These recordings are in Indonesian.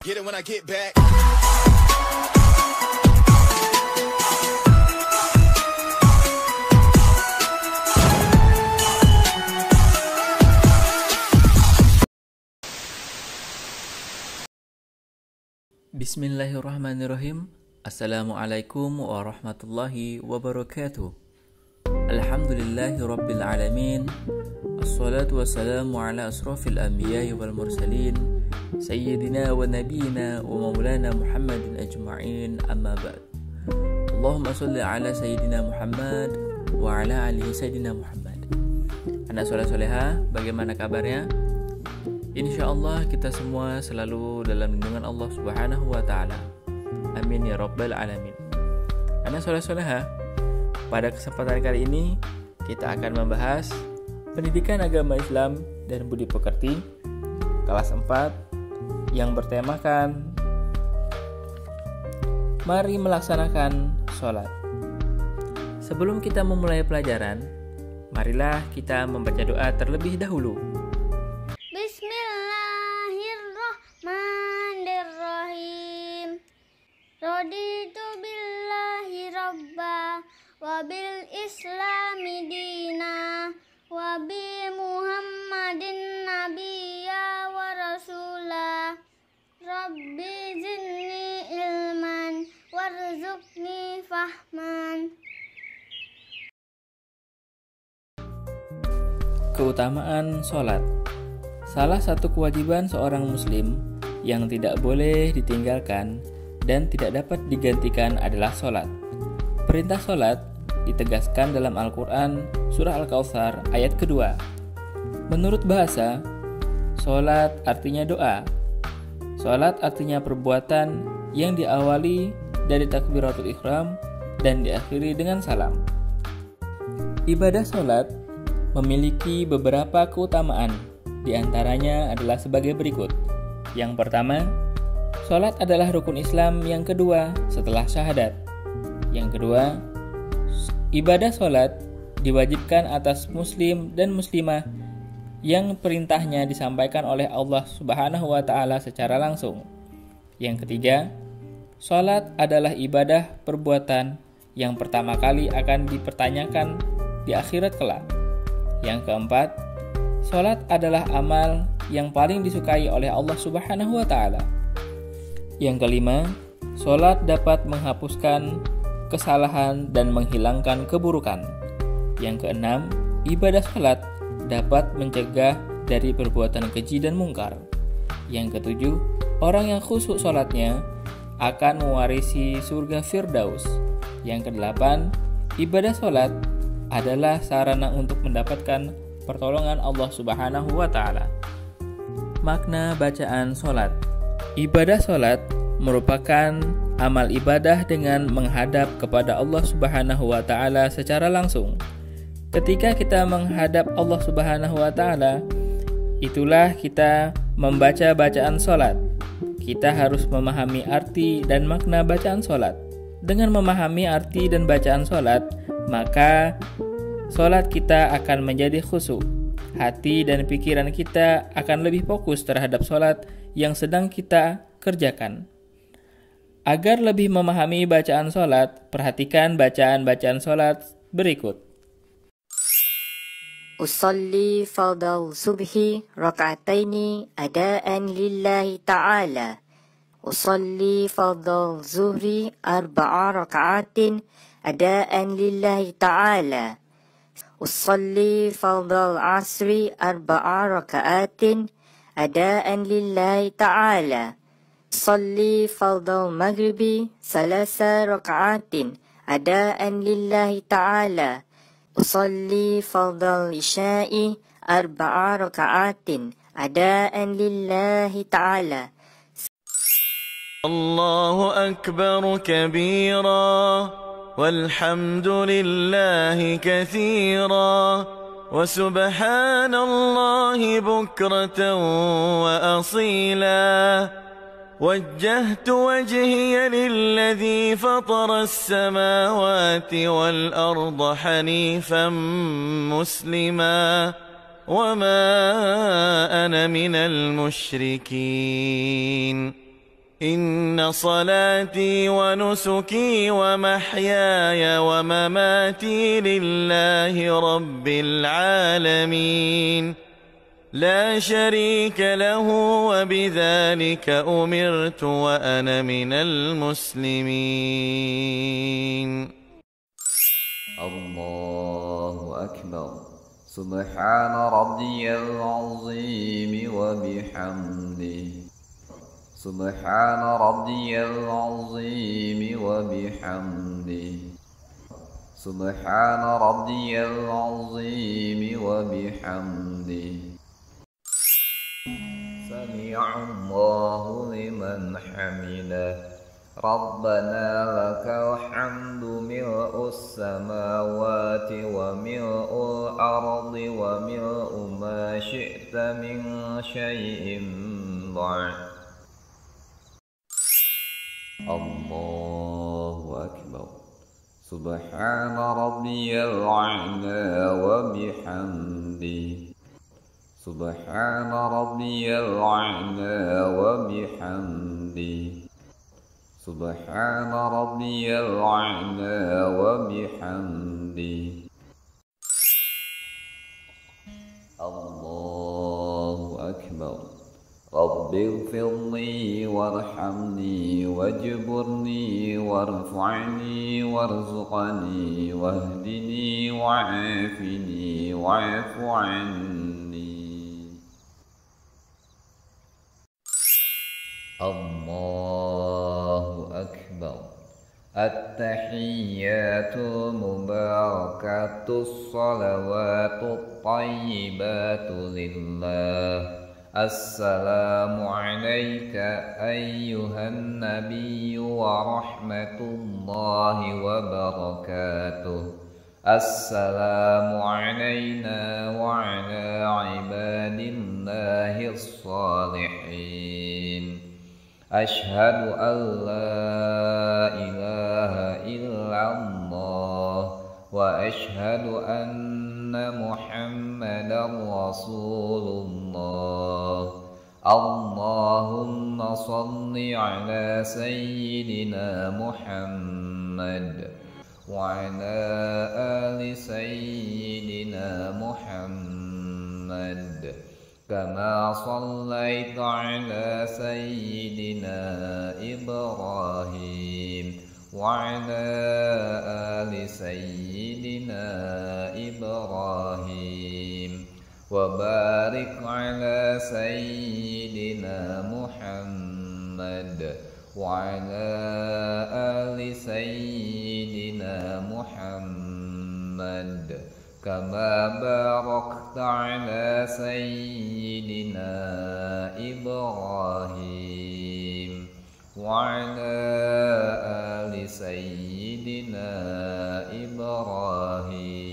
Get it when I get back. Bismillahirrahmanirrahim. Assalamualaikum warahmatullahi wabarakatuh. Alhamdulillahi rabbil alamin. Assalatu wassalamu ala asrafil anbiya'i wal mursalin Sayyidina wa nabiyina wa maulana Muhammadin ajma'in, amma ba'd. Allahumma salli ala Sayyidina Muhammad wa ala alihi Sayyidina Muhammad. Anak soleh-soleha, bagaimana kabarnya? InsyaAllah kita semua selalu dalam lindungan Allah Subhanahu wa Ta'ala. Amin ya Rabbal Alamin. Anak soleh-soleha, pada kesempatan kali ini kita akan membahas pendidikan agama Islam dan budi pekerti kelas 4 yang bertemakan mari melaksanakan sholat. Sebelum kita memulai pelajaran, marilah kita membaca doa terlebih dahulu. Bismillahirrahmanirrahim. Raditu billahi rabba wa bil islami dina wa bi muhammadin nabiyya wa rasula. Rabbi zidni ilman warzuqni fahman. Keutamaan sholat. Salah satu kewajiban seorang muslim yang tidak boleh ditinggalkan dan tidak dapat digantikan adalah sholat. Perintah sholat ditegaskan dalam Al-Quran surah Al-Kautsar ayat kedua. Menurut bahasa, sholat artinya doa. Sholat artinya perbuatan yang diawali dari takbiratul ihram dan diakhiri dengan salam. Ibadah sholat memiliki beberapa keutamaan. Di antaranya adalah sebagai berikut. Yang pertama, sholat adalah rukun Islam yang kedua setelah syahadat. Yang kedua, ibadah sholat diwajibkan atas muslim dan muslimah yang perintahnya disampaikan oleh Allah Subhanahu wa Ta'ala secara langsung. Yang ketiga, sholat adalah ibadah perbuatan yang pertama kali akan dipertanyakan di akhirat kelak. Yang keempat, sholat adalah amal yang paling disukai oleh Allah Subhanahu wa Ta'ala. Yang kelima, sholat dapat menghapuskan kesalahan dan menghilangkan keburukan. Yang keenam, ibadah sholat dapat mencegah dari perbuatan keji dan mungkar. Yang ketujuh, orang yang khusyuk sholatnya akan mewarisi surga Firdaus. Yang kedelapan, ibadah sholat adalah sarana untuk mendapatkan pertolongan Allah Subhanahu wa Ta'ala. Makna bacaan sholat. Ibadah sholat merupakan amal ibadah dengan menghadap kepada Allah Subhanahu wa Ta'ala secara langsung. Ketika kita menghadap Allah Subhanahu wa Ta'ala, itulah kita membaca bacaan sholat. Kita harus memahami arti dan makna bacaan sholat. Dengan memahami arti dan bacaan sholat, maka sholat kita akan menjadi khusyuk. Hati dan pikiran kita akan lebih fokus terhadap sholat yang sedang kita kerjakan. Agar lebih memahami bacaan sholat, perhatikan bacaan-bacaan sholat berikut. Usalli fardal subhi raka'ataini adaan lillahi ta'ala. Usalli fardal zuhri arba'a raka'atin adaan lillahi ta'ala. Usalli fardal asri arba'a raka'atin adaan lillahi ta'ala. Usalli fardal maghribi salasa raka'atin adaan lillahi ta'ala. Usalli fardal isya'i arba'a raka'atin adaan lillahi ta'ala. Allahu akbar kabira والحمد لله كثيرا وسبحان الله بكرة وأصيلا وجهت وجهي للذي فطر السماوات والأرض حنيفا مسلما وما أنا من المشركين إن صلاتي ونسكي ومحياي ومماتي لله رب العالمين لا شريك له وبذلك أمرت وأنا من المسلمين. الله أكبر. سبحان ربي العظيم وبحمده. سبحان ربي العظيم وبحمده. سبحان ربي العظيم وبحمده. سمع الله لمن حمده. ربنا لك الحمد ملء السماوات وملء الأرض وملء ما شئت من شيء بعد. الله أكبر. سبحان ربي الأعلى وبحمده. سبحان ربي الأعلى وبحمده. سبحان ربي الأعلى وبحمده. الله أكبر. رب اغفر لي وارحمني واجبرني وارفعني وارزقني واهدني وعافني واعف عني. الله أكبر. التحيات المباركات الصلوات الطيبات لله. السلام عليك أيها النبي ورحمة الله وبركاته. السلام علينا وعلى عباد الله الصالحين. أشهد أن لا إله إلا الله وأشهد أن محمدا رسول الله. اللهم صل على سيدنا محمد وعلى آل سيدنا محمد كما صليت على سيدنا إبراهيم وعلى آل سيدنا إبراهيم وبارك على سيدنا محمد وعلى آل سيدنا محمد كما باركت على سيدنا إبراهيم وعلى آل سيدنا إبراهيم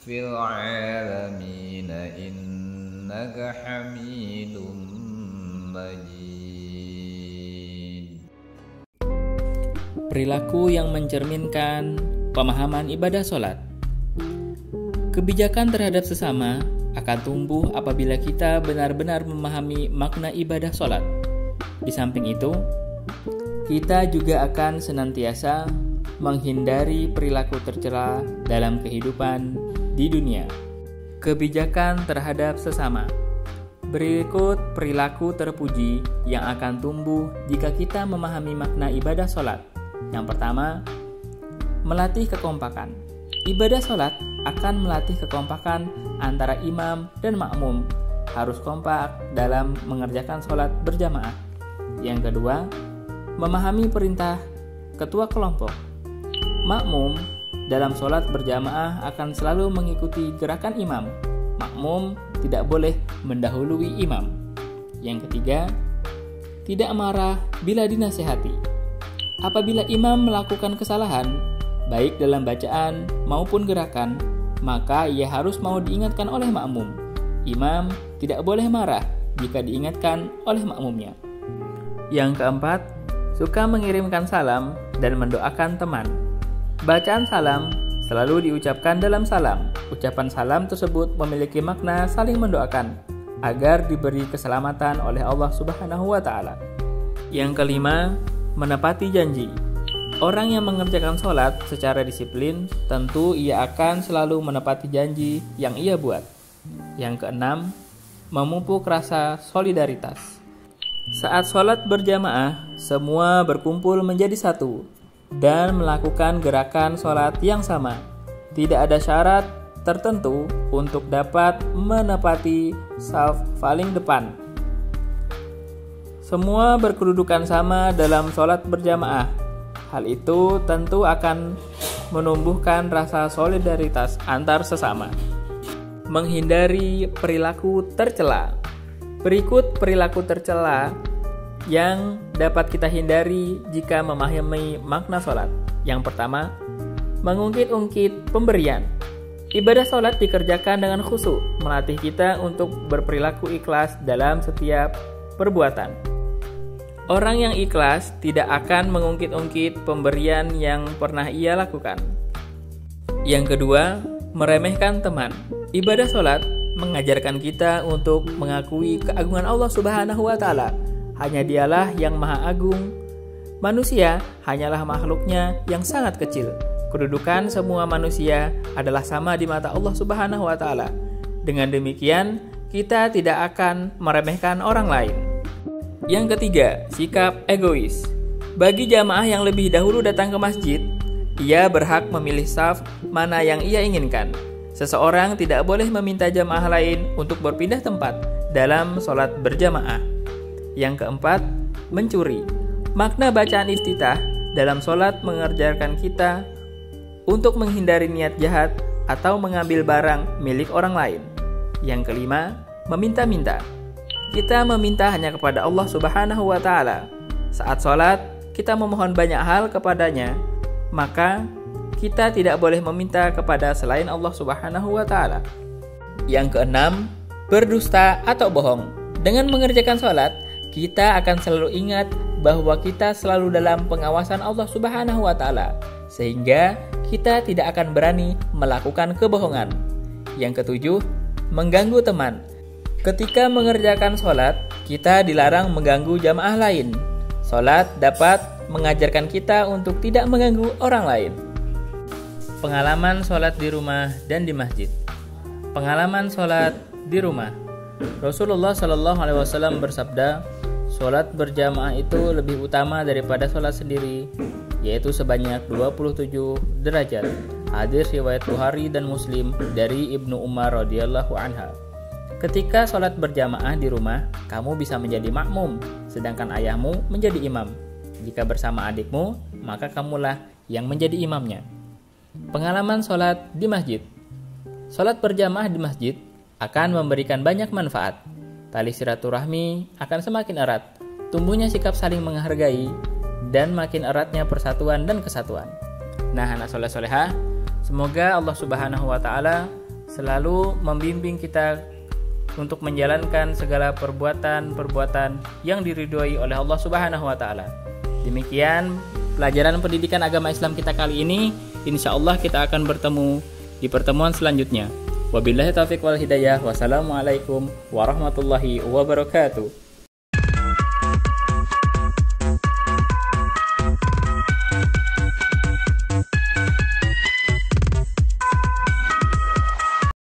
في العالمين إنك حميد مجيد. Perilaku yang mencerminkan pemahaman ibadah sholat. Kebijakan terhadap sesama akan tumbuh apabila kita benar-benar memahami makna ibadah sholat. Di samping itu, kita juga akan senantiasa menghindari perilaku tercela dalam kehidupan di dunia. Kebijakan terhadap sesama. Berikut perilaku terpuji yang akan tumbuh jika kita memahami makna ibadah sholat. Yang pertama, melatih kekompakan. Ibadah sholat akan melatih kekompakan antara imam dan makmum. Harus kompak dalam mengerjakan sholat berjamaah. Yang kedua, memahami perintah ketua kelompok. Makmum dalam sholat berjamaah akan selalu mengikuti gerakan imam. Makmum tidak boleh mendahului imam. Yang ketiga, tidak marah bila dinasihati. Apabila imam melakukan kesalahan, baik dalam bacaan maupun gerakan, maka ia harus mau diingatkan oleh makmum. Imam tidak boleh marah jika diingatkan oleh makmumnya. Yang keempat, suka mengirimkan salam dan mendoakan teman. Bacaan salam selalu diucapkan dalam salam. Ucapan salam tersebut memiliki makna saling mendoakan agar diberi keselamatan oleh Allah Subhanahu wa Ta'ala. Yang kelima, menepati janji. Orang yang mengerjakan sholat secara disiplin, tentu ia akan selalu menepati janji yang ia buat. Yang keenam, memupuk rasa solidaritas. Saat sholat berjamaah, semua berkumpul menjadi satu dan melakukan gerakan sholat yang sama. Tidak ada syarat tertentu untuk dapat menepati saf paling depan. Semua berkedudukan sama dalam sholat berjamaah. Hal itu tentu akan menumbuhkan rasa solidaritas antar sesama. Menghindari perilaku tercela. Berikut perilaku tercela yang dapat kita hindari jika memahami makna sholat. Yang pertama, mengungkit-ungkit pemberian. Ibadah sholat dikerjakan dengan khusyuk, melatih kita untuk berperilaku ikhlas dalam setiap perbuatan. Orang yang ikhlas tidak akan mengungkit-ungkit pemberian yang pernah ia lakukan. Yang kedua, meremehkan teman. Ibadah sholat mengajarkan kita untuk mengakui keagungan Allah Subhanahu wa Ta'ala. Hanya Dialah yang Maha Agung. Manusia hanyalah makhluknya yang sangat kecil. Kedudukan semua manusia adalah sama di mata Allah Subhanahu wa Ta'ala. Dengan demikian, kita tidak akan meremehkan orang lain. Yang ketiga, sikap egois. Bagi jamaah yang lebih dahulu datang ke masjid, ia berhak memilih saf mana yang ia inginkan. Seseorang tidak boleh meminta jamaah lain untuk berpindah tempat dalam sholat berjamaah. Yang keempat, mencuri. Makna bacaan iftitah dalam sholat mengajarkan kita untuk menghindari niat jahat atau mengambil barang milik orang lain. Yang kelima, meminta-minta. Kita meminta hanya kepada Allah Subhanahu wa Ta'ala. Saat sholat, kita memohon banyak hal kepadanya, maka kita tidak boleh meminta kepada selain Allah Subhanahu wa Ta'ala. Yang keenam, berdusta atau bohong. Dengan mengerjakan sholat, kita akan selalu ingat bahwa kita selalu dalam pengawasan Allah Subhanahu wa Ta'ala, sehingga kita tidak akan berani melakukan kebohongan. Yang ketujuh, mengganggu teman. Ketika mengerjakan sholat, kita dilarang mengganggu jamaah lain. Sholat dapat mengajarkan kita untuk tidak mengganggu orang lain. Pengalaman sholat di rumah dan di masjid. Pengalaman sholat di rumah. Rasulullah SAW bersabda, sholat berjamaah itu lebih utama daripada sholat sendiri, yaitu sebanyak 27 derajat. Hadis riwayat Bukhari dan Muslim dari Ibnu Umar radhiyallahu anha. Ketika sholat berjamaah di rumah, kamu bisa menjadi makmum, sedangkan ayahmu menjadi imam. Jika bersama adikmu, maka kamulah yang menjadi imamnya. Pengalaman sholat di masjid. Sholat berjamaah di masjid akan memberikan banyak manfaat. Tali silaturahmi akan semakin erat, tumbuhnya sikap saling menghargai, dan makin eratnya persatuan dan kesatuan. Nah, anak soleh-solehah, semoga Allah Subhanahu wa Ta'ala selalu membimbing kita untuk menjalankan segala perbuatan-perbuatan yang diridhoi oleh Allah Subhanahu wa Ta'ala. Demikian pelajaran pendidikan agama Islam kita kali ini. Insya Allah kita akan bertemu di pertemuan selanjutnya. Wabillahi taufiq wal hidayah. Wassalamualaikum warahmatullahi wabarakatuh.